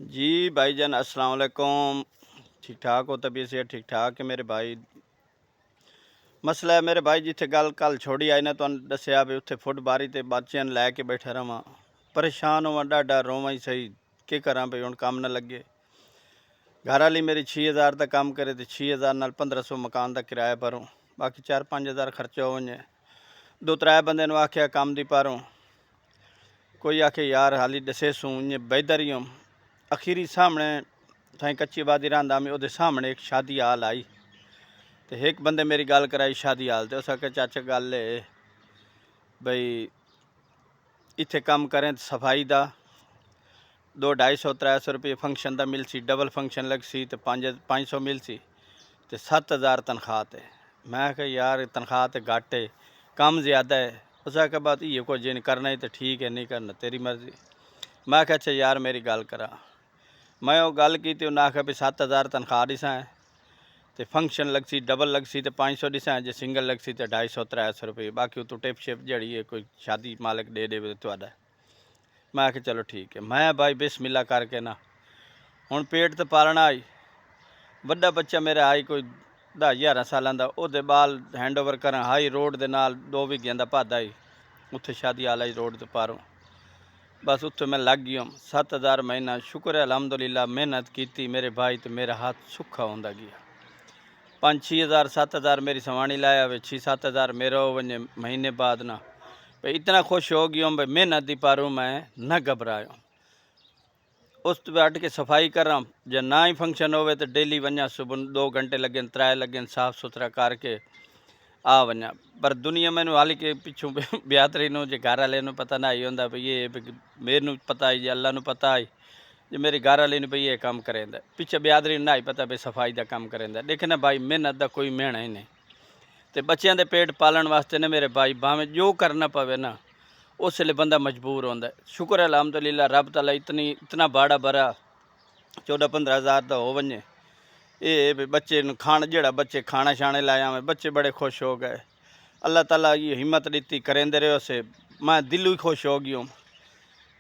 जी भाईजान अस्सलाम वालेकुम। ठीक ठाक हो? तबीयत से ठीक ठाक है मेरे भाई। मसला है मेरे भाई जिथे गल कल छोड़ी आई ना तुहानू दस्सिया भी उत्थे फुटबारी ते बच्चियां लै के बैठा रवां, परेशान होवां, डाढा रोवां ही सही। के करां भई हुण काम न लगे। घर वाली मेरी 6,000 का काम करे तो 6,000 नाल 1,500 मकान का किराया भरूं, बाकी 4-5 हज़ार खर्चा हो वञे। 2-3 बंदे नूं आख्या काम दी पारों, कोई आखे यार हाली दसे सूं इं बेहतर ही हूँ। अखीरी सामने थाई कच्ची आबादी रहा मैं वो सामने एक शादी हाल आई तो एक बंदे मेरी गल कराई शादी हाल तो उस आख्या चाचा गल है बई इत्थे काम करें तो सफाई का 200-250-300 रुपये फंक्शन का मिल सी, डबल फंक्शन लग सी तो 500 मिल सी तो 7,000 तनख्वाह ते। मैं आख्या यार तनख्वाह तो घट है, काम ज़्यादा है। उस आख्या बात ये कुछ जिन करना ही तो ठीक है, नहीं करना तेरी मर्जी। मैं आख्या अच्छा यार मेरी गल करा। मैं वो गल की तो उन्हें आख्या भी 7,000 तनख्वाह दिसा है तो फंक्शन लग सी डबल लग सी तो 500 दिसा है, जो सिंगल लग सी तो 250-300 रुपये, बाकी तो टिप शिप जड़ी है कोई शादी मालिक दे दे तो। मैं आख्या चलो ठीक है। मैं भाई बिस्मिल्लाह करके ना हुण पेट तो पालना आई, वड्डा बच्चा मेरा आई कोई 10-11 सालों का, वो बाल हैंड ओवर करा हाई रोड के नाल 2 विघियां का भादा ही उत्थे शादी आला रोड तो पारों। बस उत्थे मैं लग गया 7,000 महीना। शुक्र है अलहमदुलिल्लाह, मेहनत की मेरे भाई तो मेरा हाथ सुखा होंदा गया। 5-6 हज़ार 7,000 मेरी सवाणी लाया वे, 6-7 हज़ार मेरा हो वने महीने बाद ना। भाई इतना खुश हो गया भाई मेहनत दी पारूँ मैं न घबराया। उस तो हट के सफाई करा, जब ना ही फंक्शन होवे तो डेली वन्या, सुबह 2 घंटे लगन 3 लगन साफ सुथरा करके आ वन्या। पर दुनिया मैनू हाली के पिछू बेहतरी जो घर वाले पता ना ही होंदा भी ये मेरे पता है, जे अल्लाह नू पता है, जो मेरे घर वाले भी ये काम करेंदा। पिछे बेहतरी ना ही पता भी सफाई का काम करेंदा। लेकिन भाई मेहनत का कोई मेहना ही नहीं। तो बच्चों के पेट पालन वास्ते ने मेरे भाई भावें जो करना पवे ना उस लिए बंदा मजबूर होंदा। शुक्र है अलहमदुलिल्लाह, रब तला इतना बाड़ा बरा 14-15 हज़ार का हो वने। ये बच्चे खाण जड़ा बच्चे खाना शाने लाया मैं, बच्चे बड़े खुश हो गए। अल्लाह ताला ये हिम्मत दी करेंदे रहो से मैं दिलों ही खुश हो गया।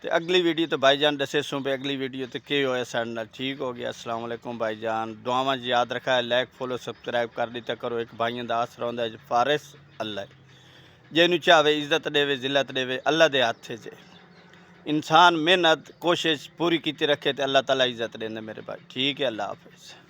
तो अगली वीडियो तो भाईजान दसे सूँ पे अगली वीडियो तो के होया साढ़े नाल ठीक हो गया। अस्सलाम वालेकुम भाईजान, दुआवां याद रखा है, लाइक फॉलो सब्सक्राइब कर दिता करो। एक भाइयों का आसरा होंदा है फारिस अल्लाह, जिन्हों चाहे इज्जत देवे जिल्लत देवे अल्लाह के हाथ च। इंसान मेहनत कोशिश पूरी की रखे तो अल्लाह ताला इज्जत देंदे मेरे भाई। ठीक है, अल्लाह हाफिज़।